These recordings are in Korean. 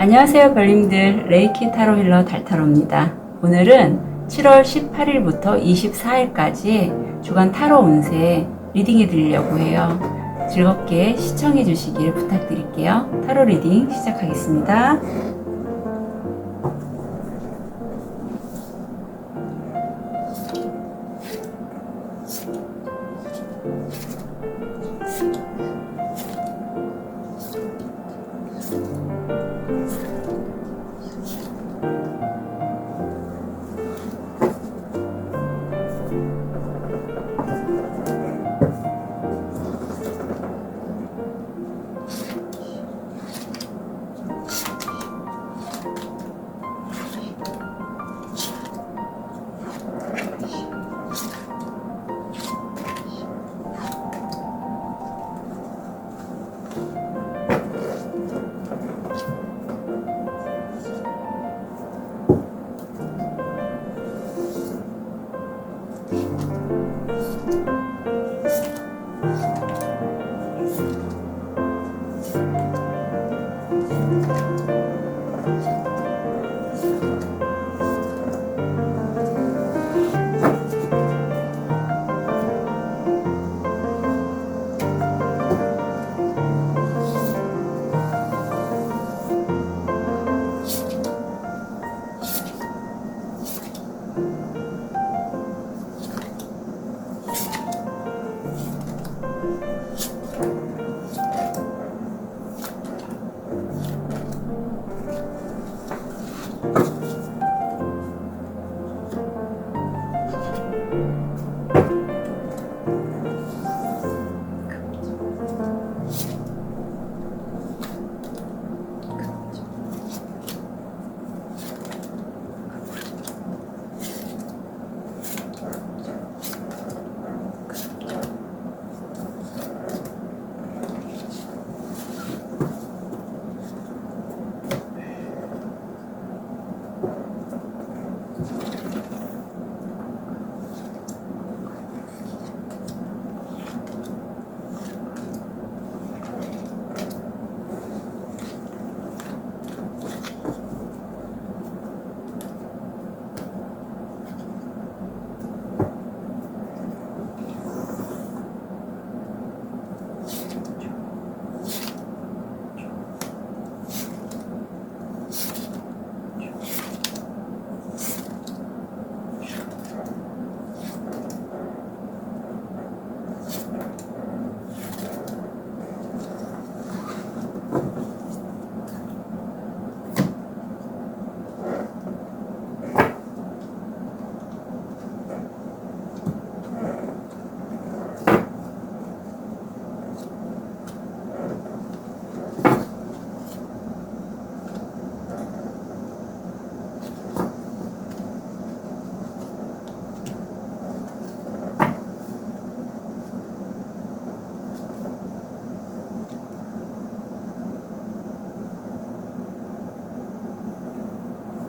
안녕하세요 별님들, 레이키 타로 힐러 달타로입니다. 오늘은 7월 18일부터 24일까지 주간 타로 운세 리딩해 드리려고 해요. 즐겁게 시청해 주시길 부탁드릴게요. 타로 리딩 시작하겠습니다.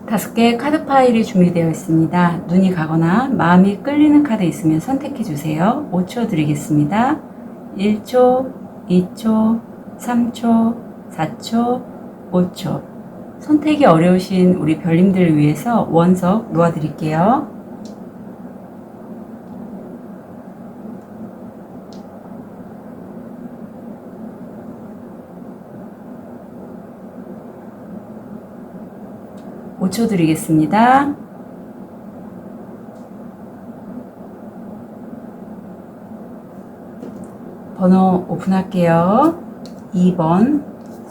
다섯 개의 카드 파일이 준비되어 있습니다. 눈이 가거나 마음이 끌리는 카드 있으면 선택해 주세요. 5초 드리겠습니다. 1초, 2초, 3초, 4초, 5초. 선택이 어려우신 우리 별님들을 위해서 원석 놓아드릴게요. 오 초 드리겠습니다. 번호 오픈할게요. 2번,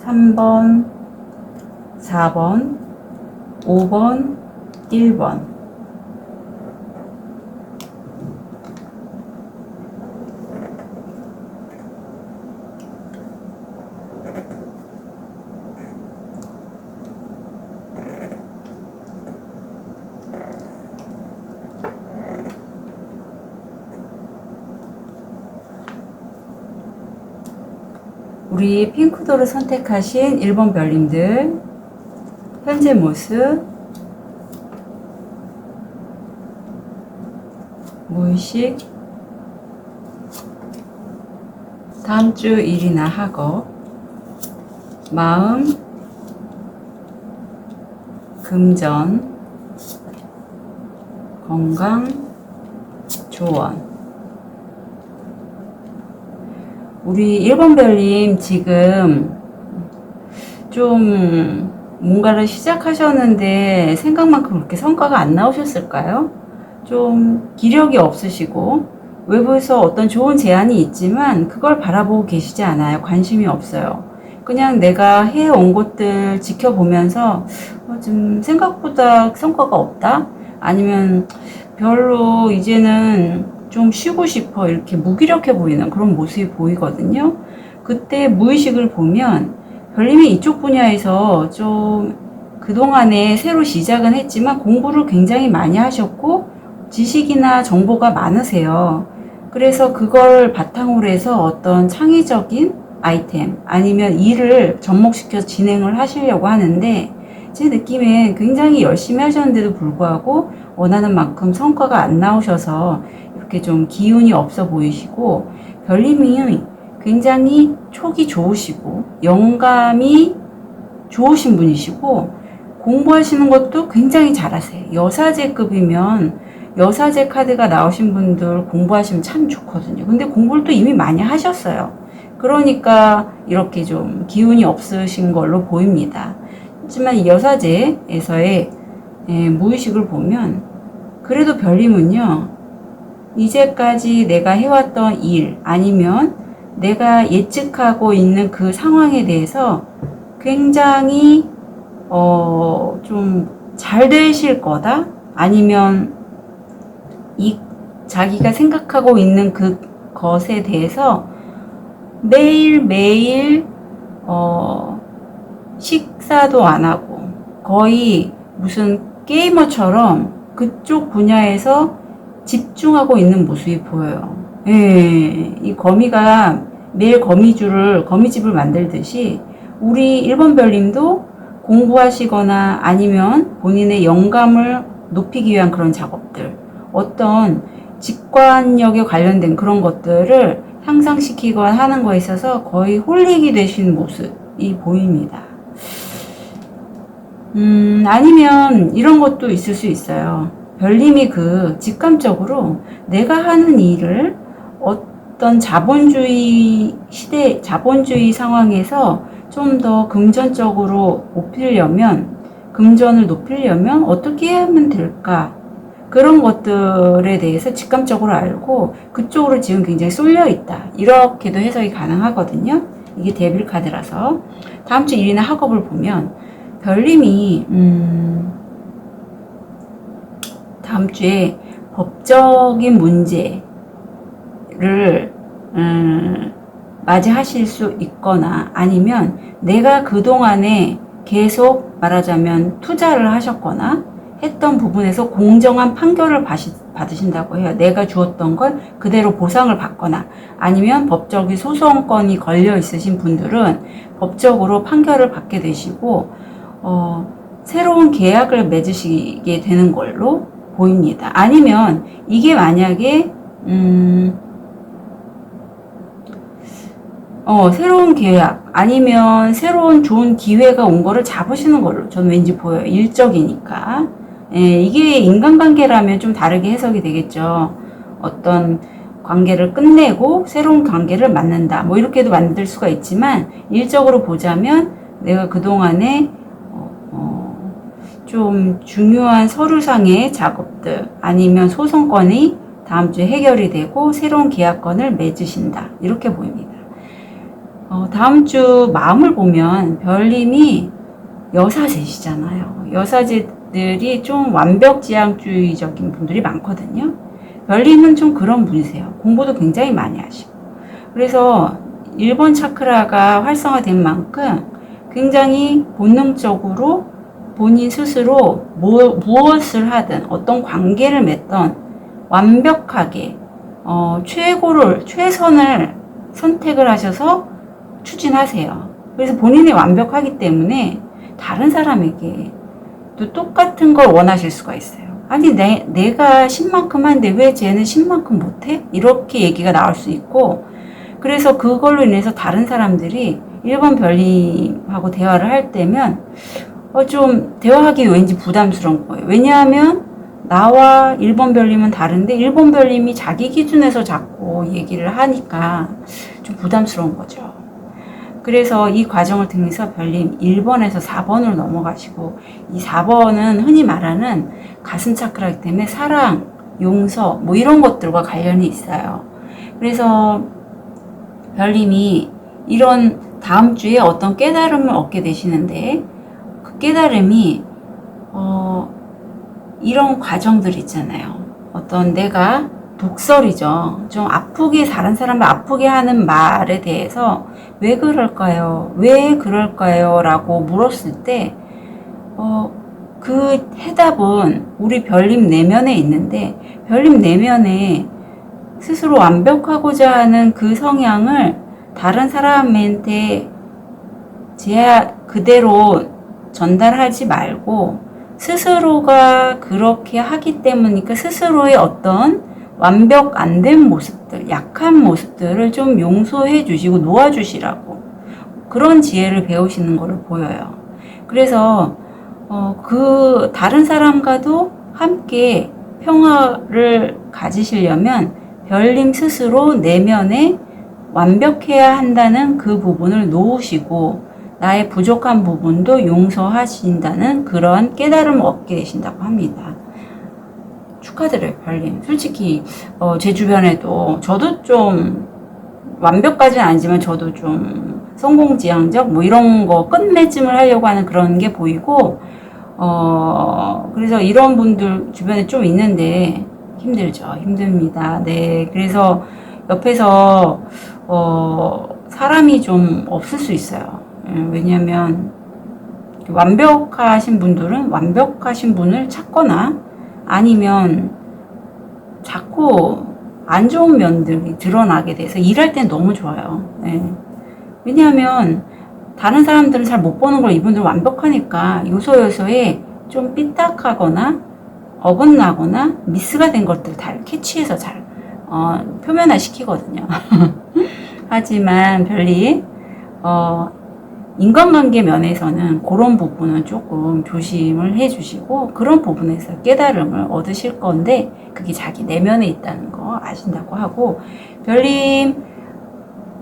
3번, 4번, 5번, 1번. 우리 핑크도를 선택하신 1번 별님들 현재 모습, 무의식, 다음 주 일이나 학업, 마음, 금전, 건강, 조언. 우리 1번 별님 지금 좀 뭔가를 시작하셨는데 생각만큼 그렇게 성과가 안 나오셨을까요? 좀 기력이 없으시고 외부에서 어떤 좋은 제안이 있지만 그걸 바라보고 계시지 않아요. 관심이 없어요. 그냥 내가 해온 것들 지켜보면서 좀 생각보다 성과가 없다? 아니면 별로 이제는 좀 쉬고 싶어 이렇게 무기력해 보이는 그런 모습이 보이거든요. 그때 무의식을 보면 별님이 이쪽 분야에서 좀 그동안에 새로 시작은 했지만 공부를 굉장히 많이 하셨고 지식이나 정보가 많으세요. 그래서 그걸 바탕으로 해서 어떤 창의적인 아이템 아니면 일을 접목시켜서 진행을 하시려고 하는데 제 느낌엔 굉장히 열심히 하셨는데도 불구하고 원하는 만큼 성과가 안 나오셔서 이렇게 좀 기운이 없어 보이시고 별님이 굉장히 촉이 좋으시고 영감이 좋으신 분이시고 공부하시는 것도 굉장히 잘하세요. 여사제급이면 여사제 카드가 나오신 분들 공부하시면 참 좋거든요. 근데 공부를 또 이미 많이 하셨어요. 그러니까 이렇게 좀 기운이 없으신 걸로 보입니다. 하지만 이 여사제에서의 무의식을 보면 그래도 별님은요, 이제까지 내가 해왔던 일 아니면 내가 예측하고 있는 그 상황에 대해서 굉장히 좀 잘 되실 거다? 아니면 이 자기가 생각하고 있는 그 것에 대해서 매일매일 식사도 안 하고 거의 무슨 게이머처럼 그쪽 분야에서 집중하고 있는 모습이 보여요. 예, 이 거미가 매일 거미집을 만들듯이 우리 1번 별님도 공부하시거나 아니면 본인의 영감을 높이기 위한 그런 작업들, 어떤 직관력에 관련된 그런 것들을 향상시키거나 하는 거에 있어서 거의 홀릭이 되신 모습이 보입니다. 아니면 이런 것도 있을 수 있어요. 별님이 그 직감적으로 내가 하는 일을 어떤 자본주의 시대, 자본주의 상황에서 좀 더 금전적으로 금전을 높이려면 어떻게 하면 될까? 그런 것들에 대해서 직감적으로 알고 그쪽으로 지금 굉장히 쏠려 있다. 이렇게도 해석이 가능하거든요. 이게 데빌 카드라서. 다음 주 일이나 학업을 보면 별님이 다음 주에 법적인 문제를 맞이하실 수 있거나 아니면 내가 그동안에 계속 말하자면 투자를 하셨거나 했던 부분에서 공정한 판결을 받으신다고 해요. 내가 주었던 걸 그대로 보상을 받거나 아니면 법적인 소송건이 걸려 있으신 분들은 법적으로 판결을 받게 되시고 새로운 계약을 맺으시게 되는 걸로 보입니다. 아니면 이게 만약에 새로운 계약 아니면 새로운 좋은 기회가 온 거를 잡으시는 걸로 저는 왠지 보여요. 일적이니까. 이게 인간관계라면 좀 다르게 해석이 되겠죠. 어떤 관계를 끝내고 새로운 관계를 만든다. 뭐 이렇게도 만들 수가 있지만 일적으로 보자면 내가 그동안에 좀 중요한 서류상의 작업들 아니면 소송건이 다음 주에 해결이 되고 새로운 계약건을 맺으신다. 이렇게 보입니다. 다음 주 마음을 보면 별님이 여사제시잖아요. 여사제들이 좀 완벽지향주의적인 분들이 많거든요. 별님은 좀 그런 분이세요. 공부도 굉장히 많이 하시고. 그래서 1번 차크라가 활성화된 만큼 굉장히 본능적으로 본인 스스로 무엇을 하든 어떤 관계를 맺던 완벽하게 최선을 선택을 하셔서 추진하세요. 그래서 본인이 완벽하기 때문에 다른 사람에게 또 똑같은 걸 원하실 수가 있어요. 아니 내가 10만큼 하는데 왜 쟤는 10만큼 못해? 이렇게 얘기가 나올 수 있고 그래서 그걸로 인해서 다른 사람들이 1번 별님하고 대화를 할 때면 좀 대화하기 왠지 부담스러운 거예요. 왜냐하면 나와 1번 별님은 다른데 1번 별님이 자기 기준에서 자꾸 얘기를 하니까 좀 부담스러운 거죠. 그래서 이 과정을 통해서 별님 1번에서 4번으로 넘어가시고, 이 4번은 흔히 말하는 가슴 차크라이기 때문에 사랑, 용서 뭐 이런 것들과 관련이 있어요. 그래서 별님이 이런 다음 주에 어떤 깨달음을 얻게 되시는데, 그 깨달음이 이런 과정들 있잖아요. 어떤 내가 독설이죠. 좀 아프게, 다른 사람을 아프게 하는 말에 대해서 왜 그럴까요? 왜 그럴까요? 라고 물었을 때, 그 해답은 우리 별님 내면에 있는데, 별님 내면에 스스로 완벽하고자 하는 그 성향을 다른 사람한테 그대로 전달하지 말고, 스스로가 그렇게 하기 때문이니까 스스로의 어떤 완벽 안 된 모습들, 약한 모습들을 좀 용서해 주시고 놓아주시라고, 그런 지혜를 배우시는 것을 보여요. 그래서 그 다른 사람과도 함께 평화를 가지시려면 별님 스스로 내면에 완벽해야 한다는 그 부분을 놓으시고, 나의 부족한 부분도 용서하신다는 그런 깨달음을 얻게 되신다고 합니다. 축하드려요, 별님. 솔직히 제 주변에도 저도 좀 완벽까지는 아니지만 저도 좀 성공지향적 뭐 이런 거 끝맺음을 하려고 하는 그런 게 보이고, 그래서 이런 분들 주변에 좀 있는데 힘들죠. 힘듭니다. 네. 그래서 옆에서 사람이 좀 없을 수 있어요. 왜냐면 완벽하신 분들은 완벽하신 분을 찾거나 아니면 자꾸 안 좋은 면들이 드러나게 돼서 일할 땐 너무 좋아요. 네. 왜냐하면 다른 사람들은 잘 못 보는 걸 이분들은 완벽하니까 요소요소에 좀 삐딱하거나 어긋나거나 미스가 된 것들 다 캐치해서 잘 표면화 시키거든요. 하지만 별님 인간관계 면에서는 그런 부분은 조금 조심을 해주시고, 그런 부분에서 깨달음을 얻으실 건데 그게 자기 내면에 있다는 거 아신다고 하고, 별님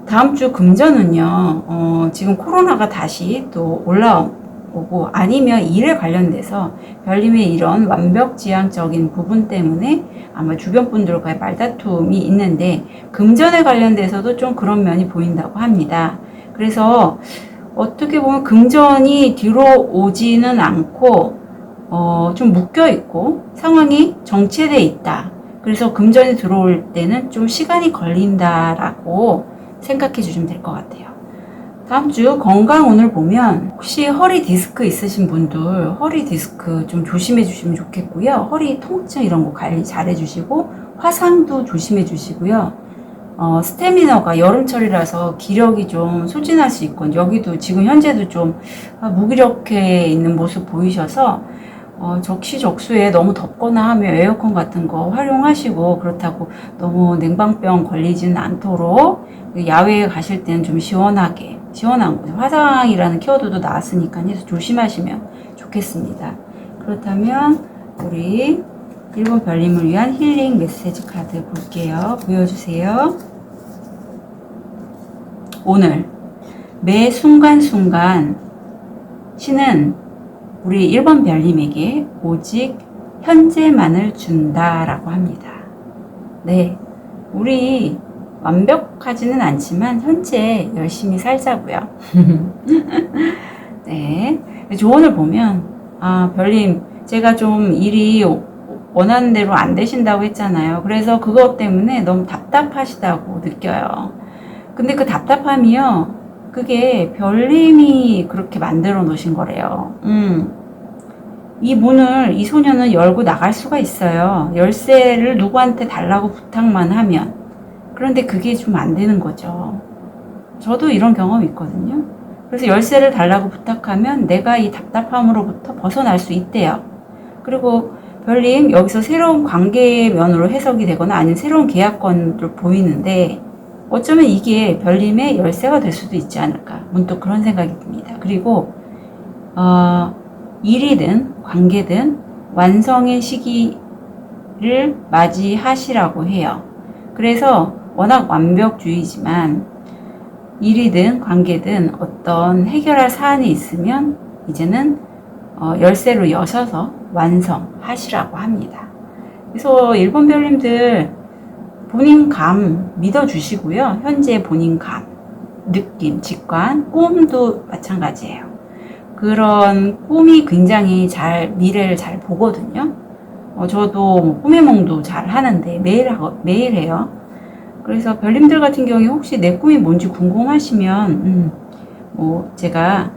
다음 주 금전은요, 지금 코로나가 다시 또 올라오고 아니면 일에 관련돼서 별님의 이런 완벽지향적인 부분 때문에 아마 주변 분들과의 말다툼이 있는데 금전에 관련돼서도 좀 그런 면이 보인다고 합니다. 그래서 어떻게 보면 금전이 뒤로 오지는 않고 좀 묶여 있고 상황이 정체돼 있다. 그래서 금전이 들어올 때는 좀 시간이 걸린다라고 생각해 주시면 될 것 같아요. 다음 주 건강운을 보면 혹시 허리 디스크 있으신 분들 허리 디스크 좀 조심해 주시면 좋겠고요. 허리 통증 이런 거 관리 잘 해주시고, 화상도 조심해 주시고요. 스태미너가 여름철이라서 기력이 좀 소진할 수 있고, 여기도 지금 현재도 좀 무기력해 있는 모습 보이셔서 적시적소에 너무 덥거나 하면 에어컨 같은 거 활용하시고, 그렇다고 너무 냉방병 걸리지는 않도록 야외에 가실 때는 좀 시원한 거, 화상이라는 키워드도 나왔으니까 해서 조심하시면 좋겠습니다. 그렇다면 우리 1번 별님을 위한 힐링 메시지 카드 볼게요. 보여주세요. 오늘 매 순간순간 신은 우리 1번 별님에게 오직 현재만을 준다라고 합니다. 네, 우리 완벽하지는 않지만 현재 열심히 살자고요. 네, 조언을 보면 별님 제가 좀 일이 원하는 대로 안 되신다고 했잖아요. 그래서 그것 때문에 너무 답답하시다고 느껴요. 근데 그 답답함이요, 그게 별님이 그렇게 만들어 놓으신 거래요. 이 문을 이 소녀는 열고 나갈 수가 있어요. 열쇠를 누구한테 달라고 부탁만 하면. 그런데 그게 좀 안 되는 거죠. 저도 이런 경험이 있거든요. 그래서 열쇠를 달라고 부탁하면 내가 이 답답함으로부터 벗어날 수 있대요. 그리고 별님 여기서 새로운 관계 면으로 해석이 되거나 아니면 새로운 계약권을 보이는데, 어쩌면 이게 별님의 열쇠가 될 수도 있지 않을까, 문득 그런 생각이 듭니다. 그리고 일이든 관계든 완성의 시기를 맞이하시라고 해요. 그래서 워낙 완벽주의지만 일이든 관계든 어떤 해결할 사안이 있으면 이제는 열쇠로 여셔서 완성하시라고 합니다. 그래서 1번 별님들 본인 감 믿어주시고요. 현재 본인 감, 느낌, 직관, 꿈도 마찬가지예요. 그런 꿈이 굉장히 미래를 잘 보거든요. 저도 뭐 꿈의 몽도 잘 하는데 매일 해요. 그래서 별님들 같은 경우에 혹시 내 꿈이 뭔지 궁금하시면, 뭐 제가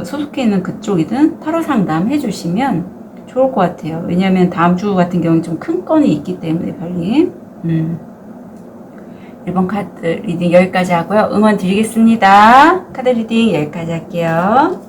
소속해 있는 그쪽이든 타로 상담 해주시면 좋을 것 같아요. 왜냐하면 다음 주 같은 경우에 좀 큰 건이 있기 때문에 별님. 1번 카드 리딩 여기까지 하고요. 응원 드리겠습니다. 카드 리딩 여기까지 할게요.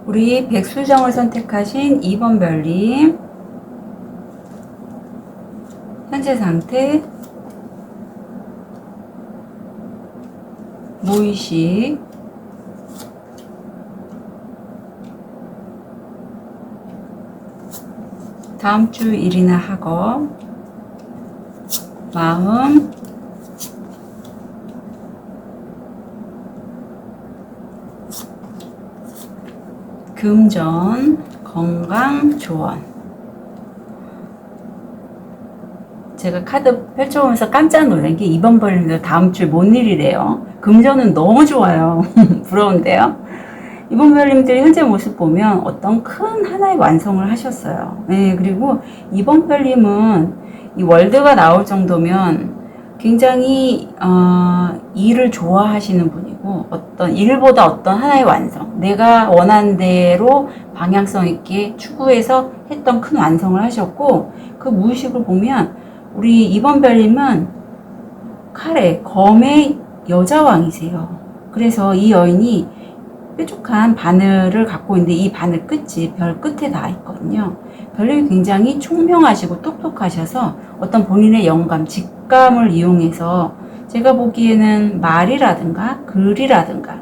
우리 백수정을 선택하신 2번 별님, 현재 상태, 무의식, 다음 주 일이나 학업, 마음, 금전, 건강, 조언. 제가 카드 펼쳐보면서 깜짝 놀란 게 2번 벌님들 다음 주에 뭔 일이래요. 금전은 너무 좋아요. 부러운데요. 2번 별님들이 현재 모습 보면 어떤 큰 하나의 완성을 하셨어요. 네, 그리고 2번 별님은 이 월드가 나올 정도면 굉장히 일을 좋아하시는 분이고 어떤 일보다 어떤 하나의 완성, 내가 원하는 대로 방향성 있게 추구해서 했던 큰 완성을 하셨고, 그 무의식을 보면 우리 2번 별님은 검의 여자왕이세요. 그래서 이 여인이 뾰족한 바늘을 갖고 있는데 이 바늘 끝이 별 끝에 닿아 있거든요. 별님이 굉장히 총명하시고 똑똑하셔서 어떤 본인의 영감, 직감을 이용해서 제가 보기에는 말이라든가 글이라든가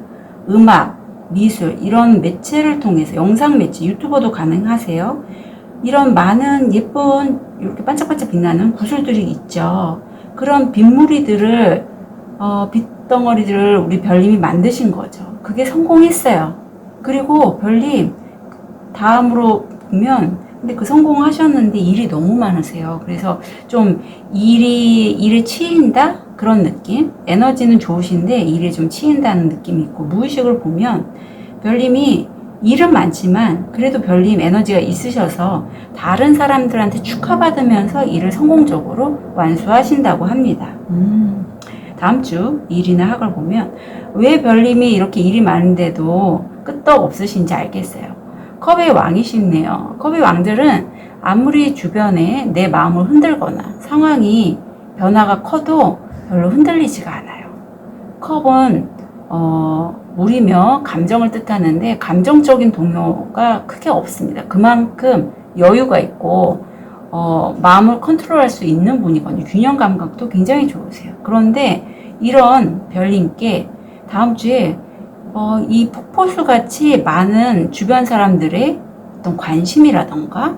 음악, 미술 이런 매체를 통해서 영상 매체, 유튜버도 가능하세요. 이런 많은 예쁜 이렇게 반짝반짝 빛나는 구슬들이 있죠. 그런 빗무리들을 빗덩어리들을 우리 별님이 만드신 거죠. 그게 성공했어요. 그리고 별님 다음으로 보면 근데 그 성공하셨는데 일이 너무 많으세요. 그래서 좀 일에 치인다? 그런 느낌? 에너지는 좋으신데 일에 좀 치인다는 느낌이 있고, 무의식을 보면 별님이 일은 많지만 그래도 별님 에너지가 있으셔서 다른 사람들한테 축하받으면서 일을 성공적으로 완수하신다고 합니다. 다음 주 일이나 학을 보면 왜 별님이 이렇게 일이 많은데도 끄떡 없으신지 알겠어요. 컵의 왕이시네요. 컵의 왕들은 아무리 주변에 내 마음을 흔들거나 상황이 변화가 커도 별로 흔들리지가 않아요. 컵은 물이며 감정을 뜻하는데 감정적인 동요가 크게 없습니다. 그만큼 여유가 있고 마음을 컨트롤할 수 있는 분이거든요. 균형 감각도 굉장히 좋으세요. 그런데 이런 별님께 다음 주에 이 폭포수 같이 많은 주변 사람들의 어떤 관심이라던가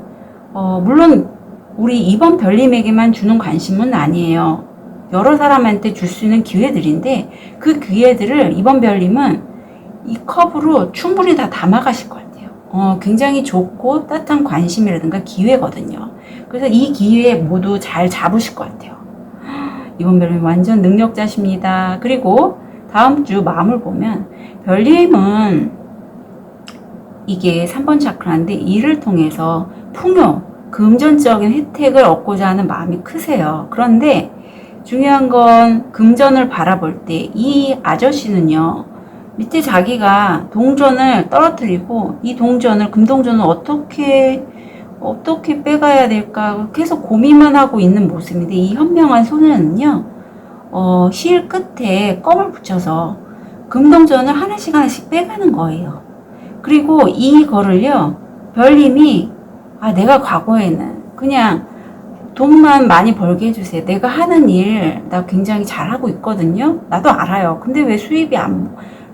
물론 우리 2번 별님에게만 주는 관심은 아니에요. 여러 사람한테 줄 수 있는 기회들인데 그 기회들을 2번 별님은 이 컵으로 충분히 다 담아가실 것 같아요. 굉장히 좋고 따뜻한 관심이라든가 기회거든요. 그래서 이 기회에 모두 잘 잡으실 것 같아요. 2번 별님 완전 능력자십니다. 그리고 다음 주 마음을 보면 별님은 이게 3번 차크라인데 일을 통해서 풍요, 금전적인 혜택을 얻고자 하는 마음이 크세요. 그런데 중요한 건 금전을 바라볼 때 이 아저씨는요, 밑에 자기가 동전을 떨어뜨리고 이 동전을 금동전을 어떻게 어떻게 빼가야 될까 계속 고민만 하고 있는 모습인데, 이 현명한 소녀는요, 실 끝에 껌을 붙여서 금동전을 하나씩 빼가는 거예요. 그리고 이거를요, 별님이, 내가 과거에는 그냥 돈만 많이 벌게 해주세요. 내가 하는 일, 나 굉장히 잘하고 있거든요. 나도 알아요. 근데 왜 수입이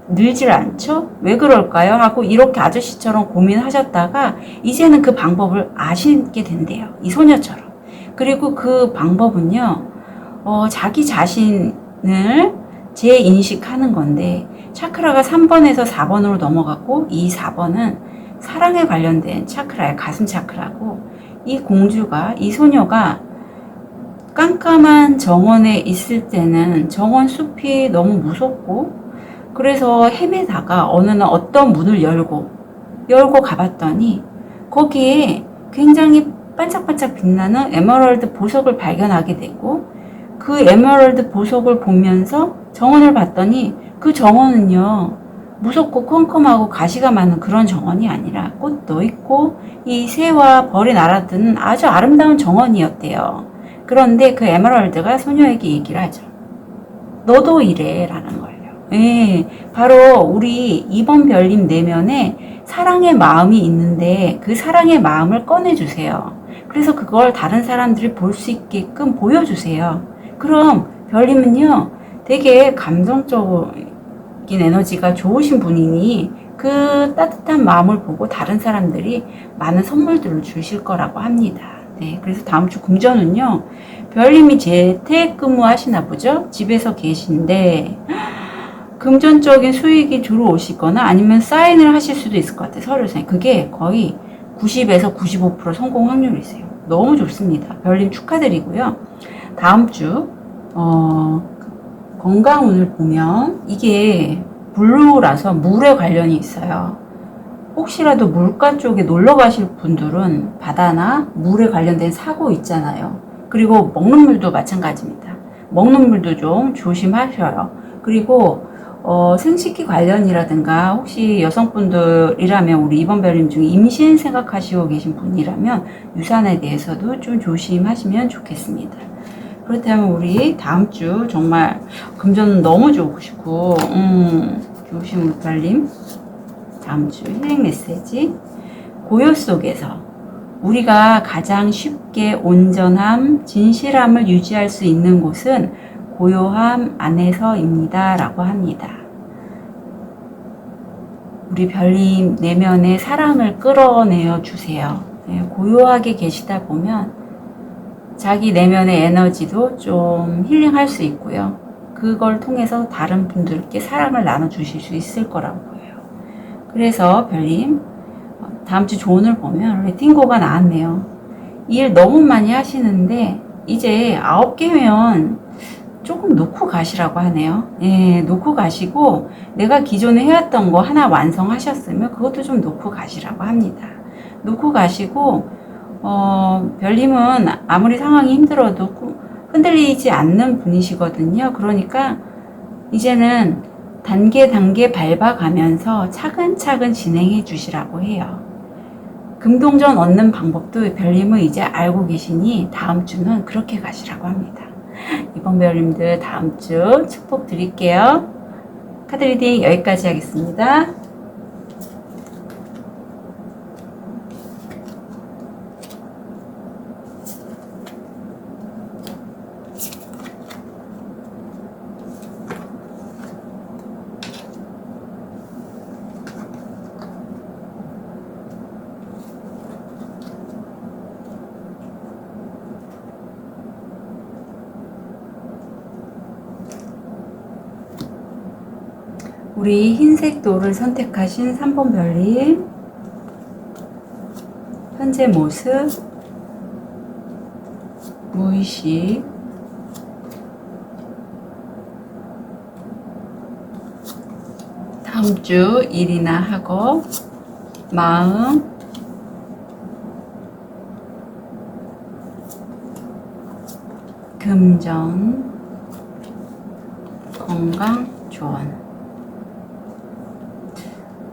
늘질 않죠? 왜 그럴까요? 하고 이렇게 아저씨처럼 고민하셨다가 이제는 그 방법을 아시게 된대요. 이 소녀처럼. 그리고 그 방법은요, 자기 자신을 재인식하는 건데, 차크라가 3번에서 4번으로 넘어갔고, 이 4번은 사랑에 관련된 차크라예요. 가슴 차크라고. 이 공주가, 이 소녀가 깜깜한 정원에 있을 때는 정원 숲이 너무 무섭고, 그래서 헤매다가 어느 날 어떤 문을 열고 가봤더니 거기에 굉장히 반짝반짝 빛나는 에메랄드 보석을 발견하게 되고, 그 에메랄드 보석을 보면서 정원을 봤더니 그 정원은요, 무섭고 컴컴하고 가시가 많은 그런 정원이 아니라 꽃도 있고 이 새와 벌이 날아드는 아주 아름다운 정원이었대요. 그런데 그 에메랄드가 소녀에게 얘기를 하죠. 너도 이래 라는 거예요. 예, 바로 우리 2번 별님 내면에 사랑의 마음이 있는데 그 사랑의 마음을 꺼내주세요. 그래서 그걸 다른 사람들이 볼 수 있게끔 보여주세요. 그럼 별님은요, 되게 감성적인 에너지가 좋으신 분이니 그 따뜻한 마음을 보고 다른 사람들이 많은 선물들을 주실 거라고 합니다. 네, 그래서 다음 주 금전은요, 별님이 재택근무 하시나 보죠? 집에서 계신데 금전적인 수익이 들어오시거나 아니면 사인을 하실 수도 있을 것 같아요. 서류 사인. 그게 거의 90에서 95% 성공 확률이세요. 너무 좋습니다. 별님 축하드리고요. 다음 주 건강운을 보면 이게 블루라서 물에 관련이 있어요. 혹시라도 물가 쪽에 놀러 가실 분들은 바다나 물에 관련된 사고 있잖아요. 그리고 먹는 물도 마찬가지입니다. 먹는 물도 좀 조심하셔요. 그리고 생식기 관련이라든가 혹시 여성분들이라면 우리 이번 별님 중에 임신 생각하시고 계신 분이라면 유산에 대해서도 좀 조심하시면 좋겠습니다. 그렇다면 우리 다음 주 정말 금전 너무 좋으시고 좋으신 우리 별님 다음 주 힐링 메시지. 고요 속에서 우리가 가장 쉽게 온전함, 진실함을 유지할 수 있는 곳은 고요함 안에서입니다 라고 합니다. 우리 별님 내면의 사랑을 끌어내어 주세요. 고요하게 계시다 보면 자기 내면의 에너지도 좀 힐링할 수 있고요. 그걸 통해서 다른 분들께 사랑을 나눠주실 수 있을 거라고 보여요. 그래서 별님 다음 주 조언을 보면 레팅고가 나왔네요. 일 너무 많이 하시는데 이제 9개면 조금 놓고 가시라고 하네요. 예, 놓고 가시고 내가 기존에 해왔던 거 하나 완성하셨으면 그것도 좀 놓고 가시라고 합니다. 놓고 가시고 별님은 아무리 상황이 힘들어도 흔들리지 않는 분이시거든요. 그러니까 이제는 단계 밟아가면서 차근차근 진행해 주시라고 해요. 금동전 얻는 방법도 별님은 이제 알고 계시니 다음 주는 그렇게 가시라고 합니다. 이번 별님들 다음 주 축복 드릴게요. 카드 리딩 여기까지 하겠습니다. 우리 흰색 돌을 선택하신 3번 별님 현재 모습, 무의식, 다음 주 일이나 학업, 마음, 금전, 건강, 조언.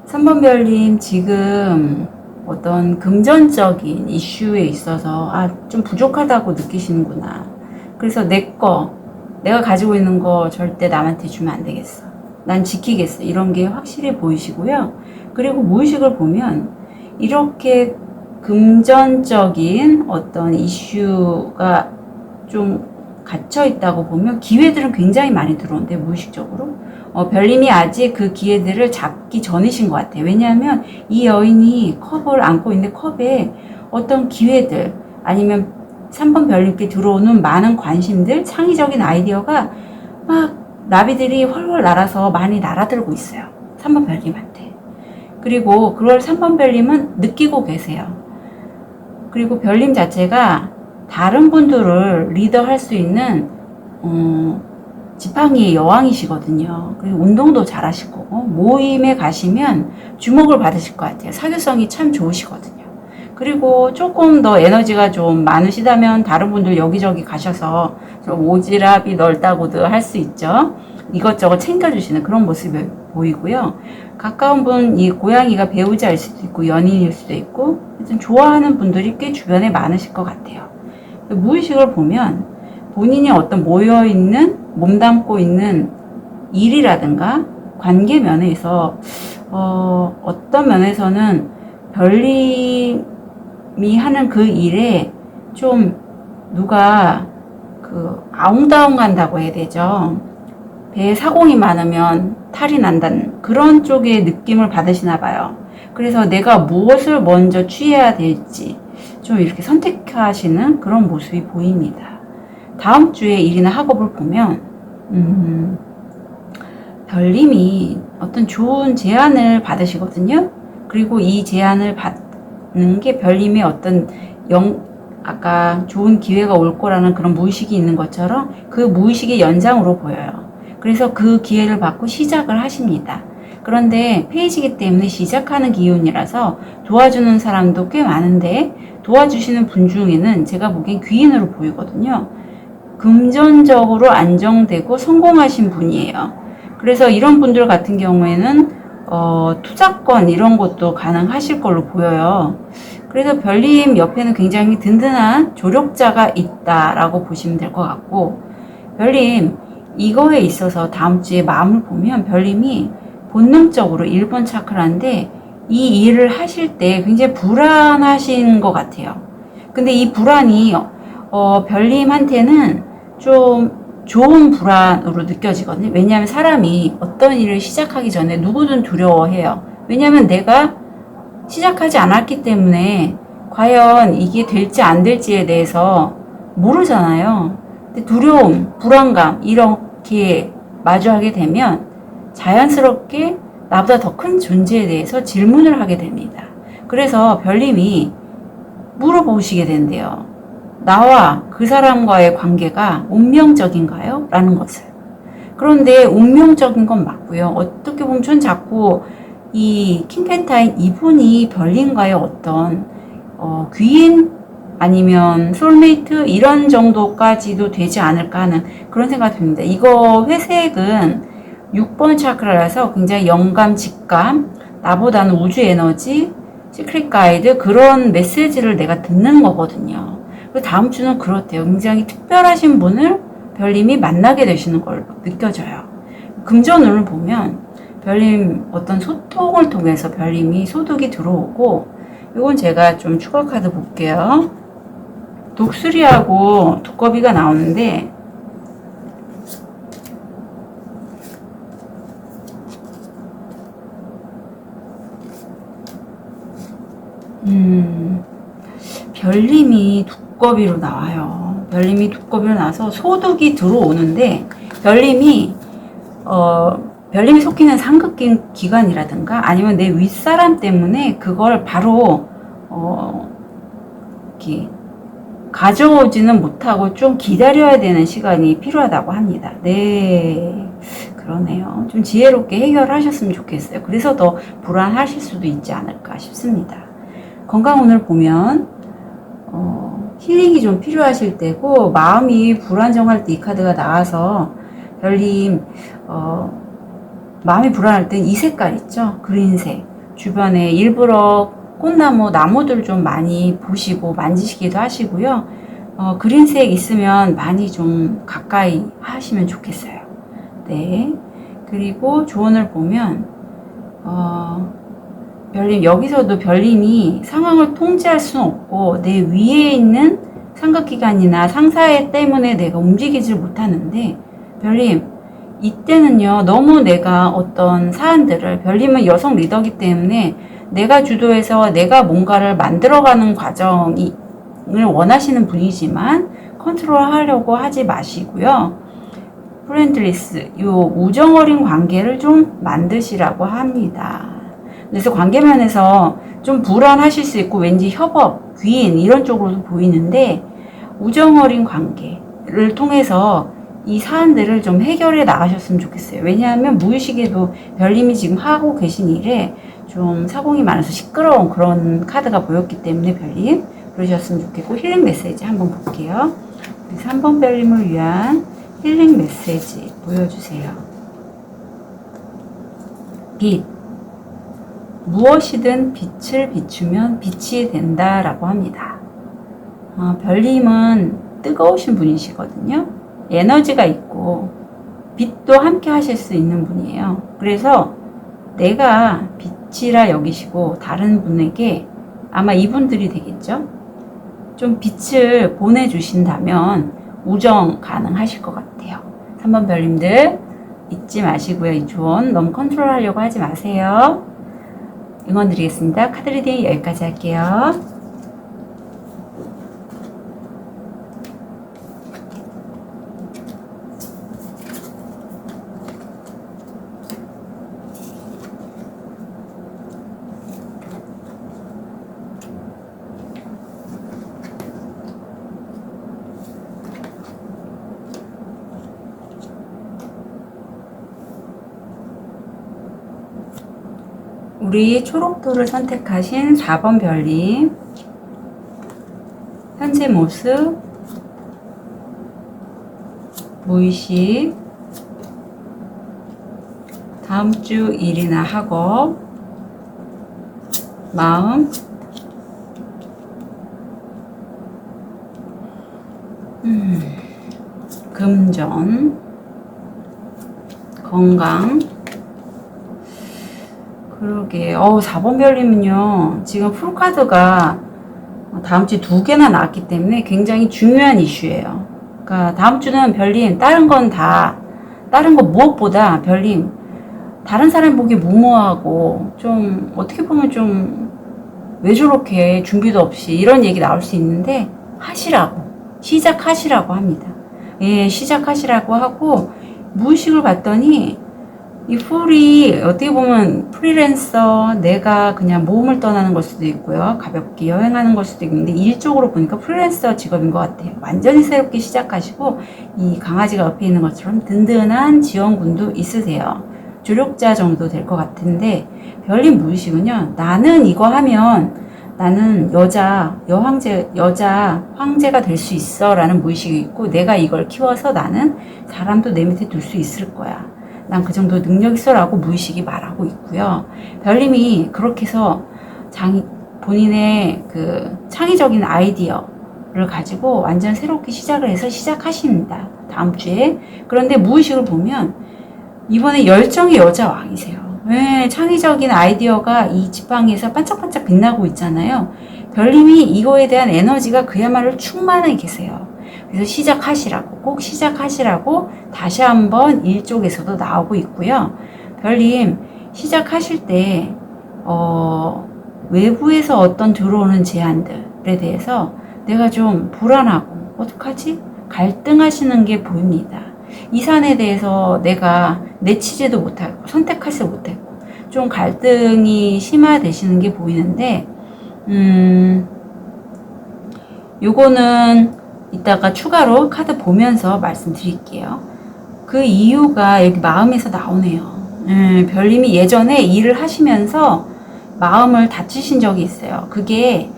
3번 별님 지금 어떤 금전적인 이슈에 있어서 좀 부족하다고 느끼시는구나. 그래서 내가 가지고 있는 거 절대 남한테 주면 안 되겠어. 난 지키겠어. 이런 게 확실히 보이시고요. 그리고 무의식을 보면 이렇게 금전적인 어떤 이슈가 좀 갇혀 있다고 보면 기회들은 굉장히 많이 들어오는데, 무의식적으로 별님이 아직 그 기회들을 잡기 전이신 것 같아요. 왜냐하면 이 여인이 컵을 안고 있는데, 컵에 어떤 기회들 아니면 3번 별님께 들어오는 많은 관심들, 창의적인 아이디어가 막 나비들이 훨훨 날아서 많이 날아들고 있어요. 3번 별님한테. 그리고 그걸 3번 별님은 느끼고 계세요. 그리고 별님 자체가 다른 분들을 리더할 수 있는 지팡이의 여왕이시거든요. 그리고 운동도 잘하실 거고, 모임에 가시면 주목을 받으실 것 같아요. 사교성이 참 좋으시거든요. 그리고 조금 더 에너지가 좀 많으시다면 다른 분들 여기저기 가셔서 좀 오지랖이 넓다고도 할 수 있죠. 이것저것 챙겨주시는 그런 모습이 보이고요. 가까운 분, 이 고양이가 배우자일 수도 있고 연인일 수도 있고, 하여튼 좋아하는 분들이 꽤 주변에 많으실 것 같아요. 무의식을 보면 본인이 어떤 모여있는, 몸담고 있는 일이라든가 관계 면에서 어떤 면에서는 별님이 하는 그 일에 좀 누가 아웅다웅 간다고 해야 되죠. 배에 사공이 많으면 탈이 난다는 그런 쪽의 느낌을 받으시나 봐요. 그래서 내가 무엇을 먼저 취해야 될지 좀 이렇게 선택하시는 그런 모습이 보입니다. 다음 주에 일이나 학업을 보면 별님이 어떤 좋은 제안을 받으시거든요. 그리고 이 제안을 받는 게 별님의 어떤 아까 좋은 기회가 올 거라는 그런 무의식이 있는 것처럼 그 무의식의 연장으로 보여요. 그래서 그 기회를 받고 시작을 하십니다. 그런데 페이지이기 때문에 시작하는 기운이라서 도와주는 사람도 꽤 많은데, 도와주시는 분 중에는 제가 보기엔 귀인으로 보이거든요. 금전적으로 안정되고 성공하신 분이에요. 그래서 이런 분들 같은 경우에는 투자권 이런 것도 가능하실 걸로 보여요. 그래서 별님 옆에는 굉장히 든든한 조력자가 있다라고 보시면 될 것 같고, 별님 이거에 있어서 다음 주에 마음을 보면 별님이 본능적으로 1번 차크라인데 이 일을 하실 때 굉장히 불안하신 것 같아요. 근데 이 불안이 별님한테는 좀 좋은 불안으로 느껴지거든요. 왜냐하면 사람이 어떤 일을 시작하기 전에 누구든 두려워해요. 왜냐하면 내가 시작하지 않았기 때문에 과연 이게 될지 안 될지에 대해서 모르잖아요. 근데 두려움, 불안감 이렇게 마주하게 되면 자연스럽게 나보다 더 큰 존재에 대해서 질문을 하게 됩니다. 그래서 별님이 물어보시게 된대요. 나와 그 사람과의 관계가 운명적인가요? 라는 것을. 그런데 운명적인 건 맞고요. 어떻게 보면 전 자꾸 이 킹펜타인 이분이 별님과의 어떤 귀인 아니면 솔메이트 이런 정도까지도 되지 않을까 하는 그런 생각이 듭니다. 이거 회색은 6번 차크라라서 굉장히 영감, 직감, 나보다는 우주 에너지, 시크릿 가이드 그런 메시지를 내가 듣는 거거든요. 그리고 다음 주는 그렇대요. 굉장히 특별하신 분을 별님이 만나게 되시는 걸로 느껴져요. 금전운을 보면 별님 어떤 소통을 통해서 별님이 소득이 들어오고, 이건 제가 좀 추가 카드 볼게요. 독수리하고 두꺼비가 나오는데, 별님이 두꺼비로 나와요. 별님이 두꺼비로 나와서 소득이 들어오는데, 별님이 속히는 상급 기관이라든가 아니면 내 윗사람 때문에 그걸 바로 이렇게 가져오지는 못하고 좀 기다려야 되는 시간이 필요하다고 합니다. 네, 그러네요. 좀 지혜롭게 해결하셨으면 좋겠어요. 그래서 더 불안하실 수도 있지 않을까 싶습니다. 건강운을 보면 힐링이 좀 필요하실 때고, 마음이 불안정할 때 이 카드가 나와서 별님 마음이 불안할 땐 이 색깔 있죠? 그린색. 주변에 일부러 꽃나무, 나무들 좀 많이 보시고 만지시기도 하시고요. 그린색 있으면 많이 좀 가까이 하시면 좋겠어요. 네. 그리고 조언을 보면, 별님, 여기서도 별님이 상황을 통제할 수는 없고, 내 위에 있는 상급기관이나 상사 때문에 내가 움직이질 못하는데, 별님, 이때는요, 너무 내가 어떤 사안들을, 별님은 여성 리더기 때문에 내가 주도해서 내가 뭔가를 만들어가는 과정을 원하시는 분이지만 컨트롤 하려고 하지 마시고요. 프렌들리스, 요 우정어린 관계를 좀 만드시라고 합니다. 그래서 관계면에서 좀 불안하실 수 있고 왠지 협업, 귀인 이런 쪽으로도 보이는데 우정어린 관계를 통해서 이 사안들을 좀 해결해 나가셨으면 좋겠어요. 왜냐하면 무의식에도 별님이 지금 하고 계신 일에 좀 사공이 많아서 시끄러운 그런 카드가 보였기 때문에 별님 그러셨으면 좋겠고, 힐링 메시지 한번 볼게요. 3번 별님을 위한 힐링 메시지 보여주세요. 빛. 무엇이든 빛을 비추면 빛이 된다라고 합니다. 별님은 뜨거우신 분이시거든요. 에너지가 있고 빛도 함께 하실 수 있는 분이에요. 그래서 내가 빛이라 여기시고 다른 분에게, 아마 이분들이 되겠죠? 좀 빛을 보내주신다면 우정 가능하실 것 같아요. 3번 별님들 잊지 마시고요. 이 조언 너무 컨트롤 하려고 하지 마세요. 응원 드리겠습니다. 카드 리딩 여기까지 할게요. 우리 초록도를 선택하신 4번 별님, 현재 모습, 무의식, 다음 주 일이나 학업, 마음, 금전, 건강. 그러게. 4번 별님은요, 지금 풀카드가 다음 주에 2개나 나왔기 때문에 굉장히 중요한 이슈예요. 그러니까 다음 주는 별님, 다른 거 무엇보다 별님, 다른 사람 보기 무모하고, 좀, 어떻게 보면 좀, 왜 저렇게 준비도 없이 이런 얘기 나올 수 있는데, 시작하시라고 합니다. 예, 시작하시라고 하고, 무의식을 봤더니, 이 풀이 어떻게 보면 프리랜서, 내가 그냥 모험을 떠나는 걸 수도 있고요. 가볍게 여행하는 걸 수도 있는데 일적으로 보니까 프리랜서 직업인 것 같아요. 완전히 새롭게 시작하시고 이 강아지가 옆에 있는 것처럼 든든한 지원군도 있으세요. 조력자 정도 될 것 같은데 별님 무의식은요. 나는 이거 하면 나는 여자 황제가 될 수 있어 라는 무의식이 있고 내가 이걸 키워서 나는 사람도 내 밑에 둘 수 있을 거야. 난 그 정도 능력 있어라고 무의식이 말하고 있고요. 별님이 그렇게 해서 본인의 그 창의적인 아이디어를 가지고 완전 새롭게 시작을 해서 시작하십니다. 다음 주에. 그런데 무의식을 보면 이번에 열정의 여자 왕이세요. 왜 창의적인 아이디어가 이 지팡이에서 반짝반짝 빛나고 있잖아요. 별님이 이거에 대한 에너지가 그야말로 충만해 계세요. 그래서 꼭 시작하시라고 다시 한번 일쪽에서도 나오고 있고요. 별님, 시작하실 때, 외부에서 어떤 들어오는 제안들에 대해서 내가 좀 불안하고, 어떡하지? 갈등하시는 게 보입니다. 이 산에 대해서 내가 내치지도 못하고, 선택하지 못했고, 좀 갈등이 심화되시는 게 보이는데, 요거는 이따가 추가로 카드 보면서 말씀드릴게요. 그 이유가 여기 마음에서 나오네요. 별님이 예전에 일을 하시면서 마음을 다치신 적이 있어요. 그게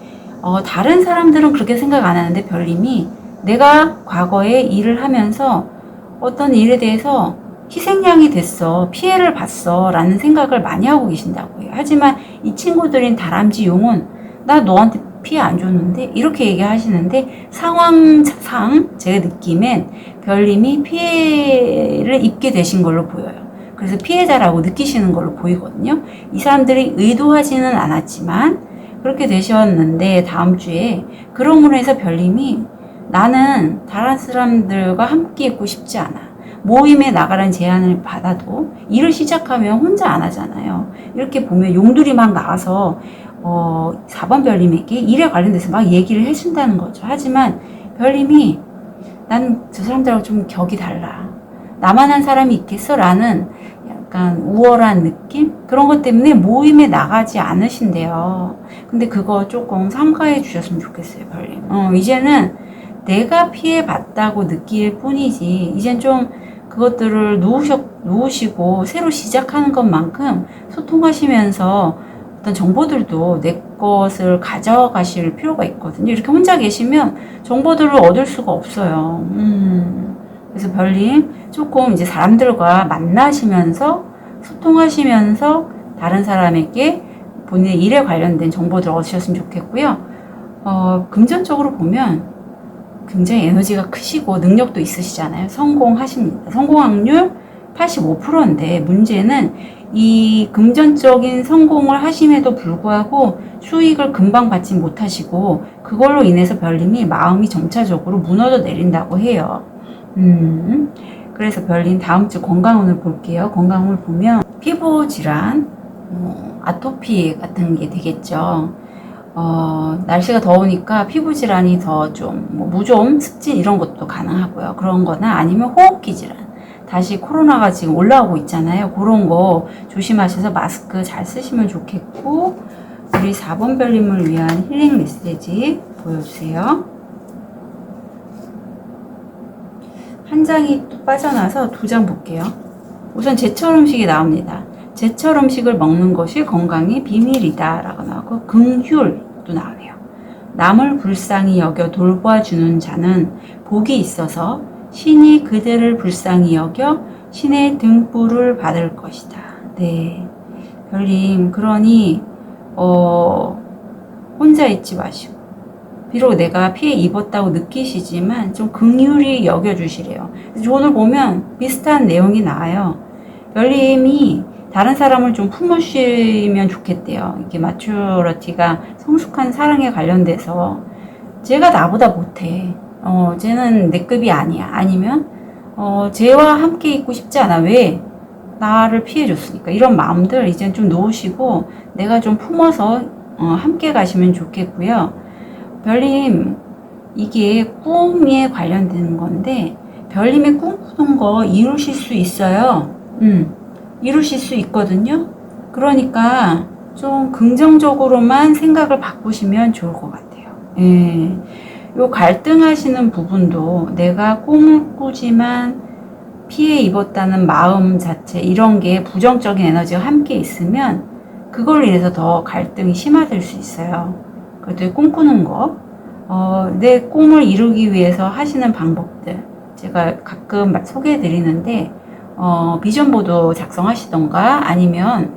다른 사람들은 그렇게 생각 안 하는데 별님이 내가 과거에 일을 하면서 어떤 일에 대해서 희생양이 됐어, 피해를 봤어 라는 생각을 많이 하고 계신다고 해요. 하지만 이 친구들인 다람쥐 용은 나 너한테 피해 안 줬는데? 이렇게 얘기하시는데 상황상 제가 느낌엔 별님이 피해를 입게 되신 걸로 보여요. 그래서 피해자라고 느끼시는 걸로 보이거든요. 이 사람들이 의도하지는 않았지만 그렇게 되셨는데 다음 주에 그러므로 해서 별님이 나는 다른 사람들과 함께 있고 싶지 않아. 모임에 나가라는 제안을 받아도 일을 시작하면 혼자 안 하잖아요. 이렇게 보면 용두리 막 나와서 4번 별님에게 일에 관련돼서 막 얘기를 해준다는 거죠. 하지만 별님이 난 저 사람들하고 좀 격이 달라. 나만 한 사람이 있겠어? 라는 약간 우월한 느낌? 그런 것 때문에 모임에 나가지 않으신대요. 근데 그거 조금 삼가해 주셨으면 좋겠어요, 별님. 이제는 내가 피해봤다고 느낄 뿐이지, 이젠 좀 그것들을 놓으시고 새로 시작하는 것만큼 소통하시면서 어떤 정보들도 내 것을 가져가실 필요가 있거든요. 이렇게 혼자 계시면 정보들을 얻을 수가 없어요. 그래서 별님 조금 이제 사람들과 만나시면서 소통하시면서 다른 사람에게 본인의 일에 관련된 정보들을 얻으셨으면 좋겠고요. 금전적으로 보면 굉장히 에너지가 크시고 능력도 있으시잖아요. 성공하십니다. 성공 확률 85%인데 문제는 이 금전적인 성공을 하심에도 불구하고 수익을 금방 받지 못하시고 그걸로 인해서 별님이 마음이 점차적으로 무너져 내린다고 해요. 그래서 별님 다음 주 건강운을 볼게요. 건강운을 보면 피부 질환, 아토피 같은 게 되겠죠. 날씨가 더우니까 피부 질환이 더 좀, 무좀, 습진 이런 것도 가능하고요. 그런 거나 아니면 호흡기 질환. 다시 코로나가 지금 올라오고 있잖아요. 그런 거 조심하셔서 마스크 잘 쓰시면 좋겠고, 우리 4번 별님을 위한 힐링 메시지 보여주세요. 한 장이 또 빠져나서 2장 볼게요. 우선 제철 음식이 나옵니다. 제철 음식을 먹는 것이 건강의 비밀이다 라고 나오고 긍휼도 나와요. 남을 불쌍히 여겨 돌봐주는 자는 복이 있어서 신이 그들을 불쌍히 여겨 신의 등불을 받을 것이다. 네, 별님 그러니 혼자 있지 마시고 비록 내가 피해 입었다고 느끼시지만 좀 긍휼히 여겨주시래요. 오늘 보면 비슷한 내용이 나와요. 별님이 다른 사람을 좀 품으시면 좋겠대요. 이렇게 마추러티가 성숙한 사랑에 관련돼서 쟤가 나보다 못해. 쟤는 내 급이 아니야. 아니면 쟤와 함께 있고 싶지 않아. 왜? 나를 피해줬으니까. 이런 마음들 이제 좀 놓으시고 내가 좀 품어서 함께 가시면 좋겠고요. 별님 이게 꿈에 관련된 건데 별님의 꿈꾸는 거 이루실 수 있어요. 이루실 수 있거든요. 그러니까 좀 긍정적으로만 생각을 바꾸시면 좋을 것 같아요. 예. 요 갈등하시는 부분도 내가 꿈을 꾸지만 피해 입었다는 마음 자체 이런 게 부정적인 에너지가 함께 있으면 그걸로 인해서 더 갈등이 심화될 수 있어요. 그래도 꿈꾸는 거 내 꿈을 이루기 위해서 하시는 방법들 제가 가끔 소개해 드리는데 비전보드 작성하시던가 아니면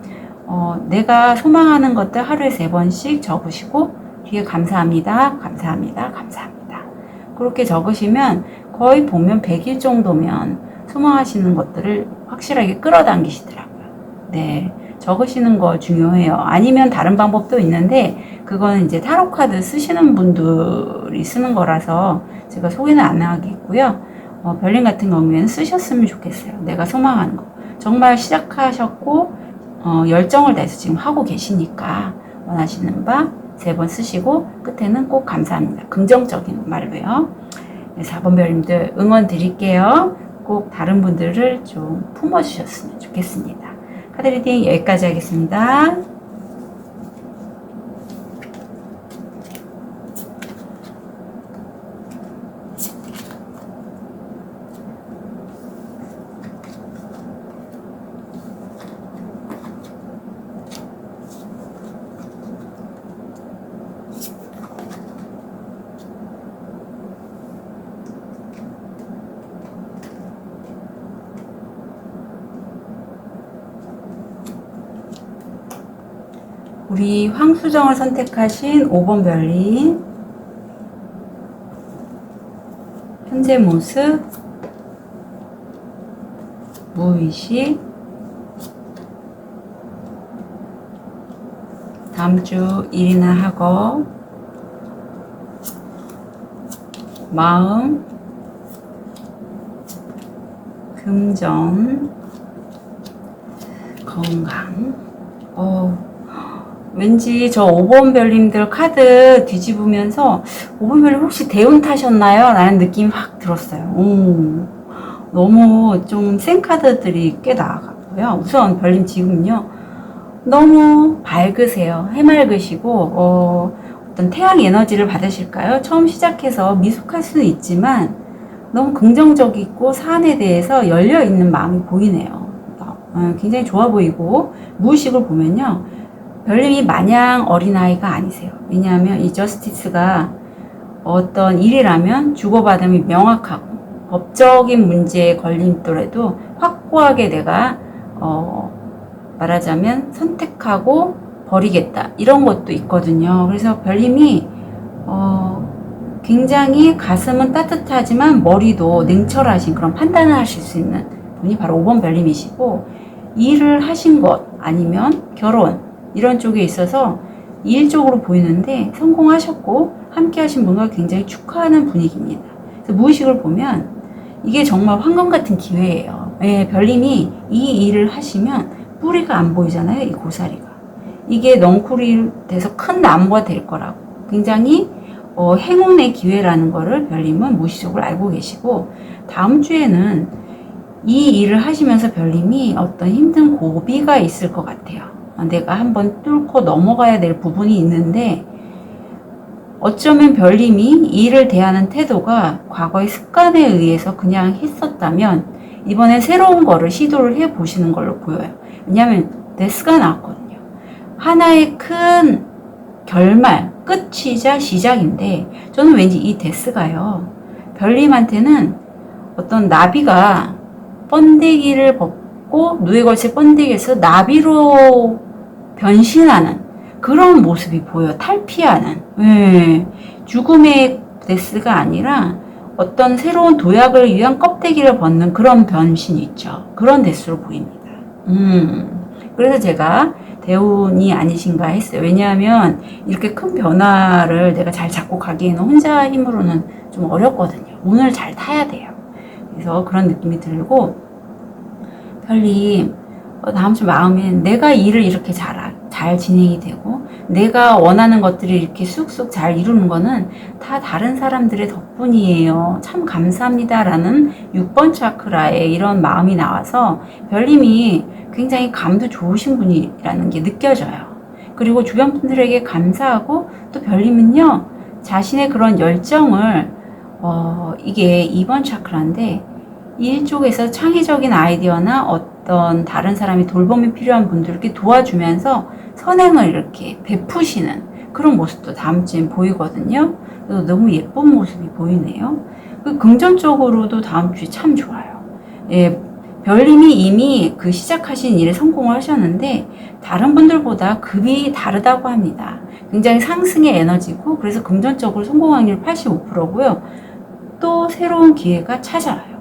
내가 소망하는 것들 하루에 3번씩 적으시고 뒤에 감사합니다, 감사합니다, 감사합니다. 그렇게 적으시면 거의 보면 100일 정도면 소망하시는 것들을 확실하게 끌어당기시더라고요. 네, 적으시는 거 중요해요. 아니면 다른 방법도 있는데 그거는 이제 타로 카드 쓰시는 분들이 쓰는 거라서 제가 소개는 안 하겠고요. 별님 같은 경우에는 쓰셨으면 좋겠어요. 내가 소망하는 거. 정말 시작하셨고, 열정을 내서 지금 하고 계시니까 원하시는 바 3번 쓰시고, 끝에는 꼭 감사합니다. 긍정적인 말로요. 네, 4번 별님들 응원 드릴게요. 꼭 다른 분들을 좀 품어주셨으면 좋겠습니다. 카드 리딩 여기까지 하겠습니다. 우리 황수정을 선택하신 5번 별님, 현재 모습, 무의식, 다음 주 일이나 학업, 마음, 금전, 건강. 왠지 저 5번 별님들 카드 뒤집으면서 5번 별님 혹시 대운 타셨나요? 라는 느낌이 확 들었어요. 너무 좀 센 카드들이 꽤 나와가고요. 우선 별님 지금요 너무 밝으세요. 해맑으시고 어떤 태양 에너지를 받으실까요? 처음 시작해서 미숙할 수는 있지만 너무 긍정적이고 사안에 대해서 열려있는 마음이 보이네요. 굉장히 좋아 보이고, 무의식을 보면요 별님이 마냥 어린아이가 아니세요. 왜냐하면 이 저스티스가 어떤 일이라면 주고받음이 명확하고 법적인 문제에 걸리더라도 확고하게 내가 말하자면 선택하고 버리겠다 이런 것도 있거든요. 그래서 별님이 굉장히 가슴은 따뜻하지만 머리도 냉철하신 그런 판단을 하실 수 있는 분이 바로 5번 별님이시고, 일을 하신 것 아니면 결혼 이런 쪽에 있어서 일 쪽으로 보이는데 성공하셨고 함께 하신 분과 굉장히 축하하는 분위기입니다. 그래서 무의식을 보면 이게 정말 황금 같은 기회예요. 예, 별님이 이 일을 하시면 뿌리가 안 보이잖아요. 이 고사리가. 이게 넝쿨이 돼서 큰 나무가 될 거라고. 굉장히 행운의 기회라는 거를 별님은 무의식적으로 알고 계시고, 다음 주에는 이 일을 하시면서 별님이 어떤 힘든 고비가 있을 것 같아요. 내가 한번 뚫고 넘어가야 될 부분이 있는데, 어쩌면 별님이 일을 대하는 태도가 과거의 습관에 의해서 그냥 했었다면 이번에 새로운 거를 시도를 해보시는 걸로 보여요. 왜냐하면 데스가 나왔거든요. 하나의 큰 결말, 끝이자 시작인데, 저는 왠지 이 데스가요 별님한테는 어떤 나비가 번데기를 벗고 누에 걸쳐 번데기에서 나비로 변신하는 그런 모습이 보여요. 탈피하는. 네. 죽음의 데스가 아니라 어떤 새로운 도약을 위한 껍데기를 벗는 그런 변신이 있죠. 그런 데스로 보입니다. 그래서 제가 대운이 아니신가 했어요. 왜냐하면 이렇게 큰 변화를 내가 잘 잡고 가기에는 혼자 힘으로는 좀 어렵거든요. 운을 잘 타야 돼요. 그래서 그런 느낌이 들고, 별님 다음 주 마음엔 내가 일을 이렇게 잘 진행이 되고 내가 원하는 것들이 이렇게 쑥쑥 잘 이루는 거는 다 다른 사람들의 덕분이에요. 참 감사합니다 라는 6번 차크라에 이런 마음이 나와서 별님이 굉장히 감도 좋으신 분이라는 게 느껴져요. 그리고 주변 분들에게 감사하고, 또 별님은요 자신의 그런 열정을 이게 2번 차크라인데 일 쪽에서 창의적인 아이디어나 어떤 다른 사람이 돌봄이 필요한 분들께 도와주면서 선행을 이렇게 베푸시는 그런 모습도 다음 주엔 보이거든요. 그래서 너무 예쁜 모습이 보이네요. 긍정적으로도 다음 주에 참 좋아요. 예, 별님이 이미 그 시작하신 일에 성공을 하셨는데 다른 분들보다 급이 다르다고 합니다. 굉장히 상승의 에너지고, 그래서 금전적으로 성공 확률 85%고요. 또 새로운 기회가 찾아와요.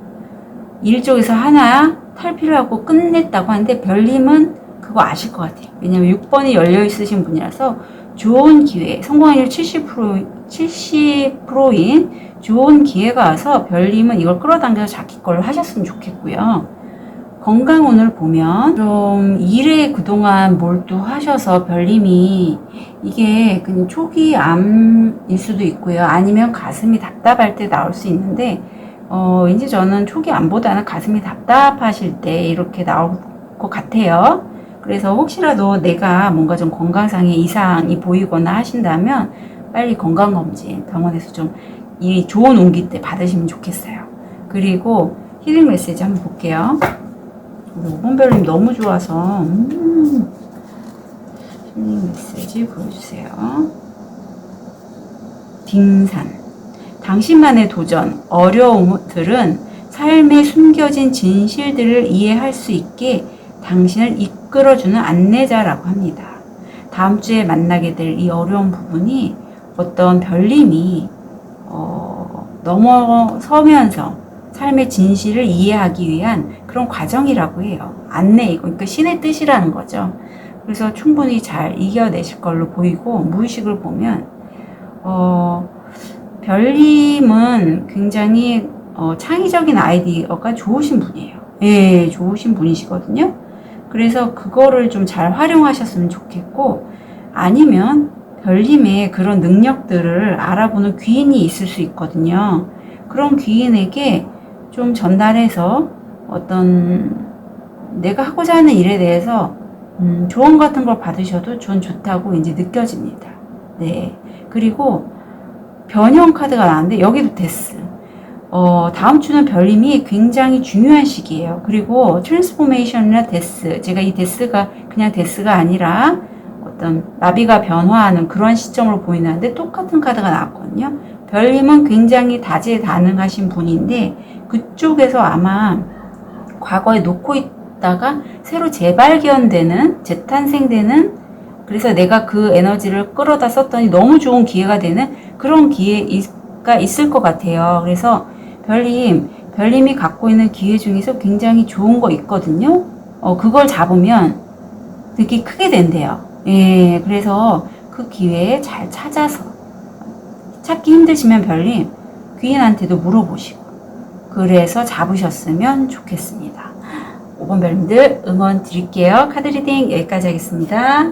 일 쪽에서 하나 탈피를 하고 끝냈다고 하는데 별님은 그거 아실 것 같아요. 왜냐면 6번이 열려 있으신 분이라서 좋은 기회, 성공률 70%인 좋은 기회가 와서 별님은 이걸 끌어당겨서 자기 걸로 하셨으면 좋겠고요. 건강운을 보면 좀 일에 그동안 몰두하셔서 별님이 이게 그냥 초기 암일 수도 있고요. 아니면 가슴이 답답할 때 나올 수 있는데 왠지 저는 초기 암보다는 가슴이 답답하실 때 이렇게 나올 것 같아요. 그래서 혹시라도 내가 뭔가 좀 건강상의 이상이 보이거나 하신다면 빨리 건강검진 병원에서 좀 이 좋은 운기 때 받으시면 좋겠어요. 그리고 힐링 메시지 한번 볼게요. 우리 5번 별님 너무 좋아서 힐링 메시지 보여주세요. 빙산. 당신만의 도전, 어려움들은 삶에 숨겨진 진실들을 이해할 수 있게 당신을 이끌어주는 안내자라고 합니다. 다음 주에 만나게 될 이 어려운 부분이 어떤 별님이 넘어서면서 삶의 진실을 이해하기 위한 그런 과정이라고 해요. 안내, 그러니까 신의 뜻이라는 거죠. 그래서 충분히 잘 이겨내실 걸로 보이고, 무의식을 보면 별님은 굉장히 창의적인 아이디어가 좋으신 분이에요. 예, 좋으신 분이시거든요. 그래서 그거를 좀 잘 활용하셨으면 좋겠고, 아니면 별님의 그런 능력들을 알아보는 귀인이 있을 수 있거든요. 그런 귀인에게 좀 전달해서 어떤 내가 하고자 하는 일에 대해서 조언 같은 걸 받으셔도 전 좋다고 이제 느껴집니다. 네. 그리고 변형 카드가 나왔는데 여기도 데스. 다음 주는 별님이 굉장히 중요한 시기예요. 그리고 트랜스포메이션이나 데스. 제가 이 데스가 그냥 데스가 아니라 어떤 나비가 변화하는 그런 시점으로 보이는데 똑같은 카드가 나왔거든요. 별님은 굉장히 다재다능하신 분인데 그쪽에서 아마 과거에 놓고 있다가 새로 재발견되는, 재탄생되는, 그래서 내가 그 에너지를 끌어다 썼더니 너무 좋은 기회가 되는 그런 기회가 있을 것 같아요. 그래서 별님이 갖고 있는 기회 중에서 굉장히 좋은 거 있거든요. 그걸 잡으면 되게 크게 된대요. 예, 그래서 그 기회에 잘 찾아서, 찾기 힘드시면 별님 귀인한테도 물어보시고 그래서 잡으셨으면 좋겠습니다. 5번 별님들 응원 드릴게요. 카드 리딩 여기까지 하겠습니다.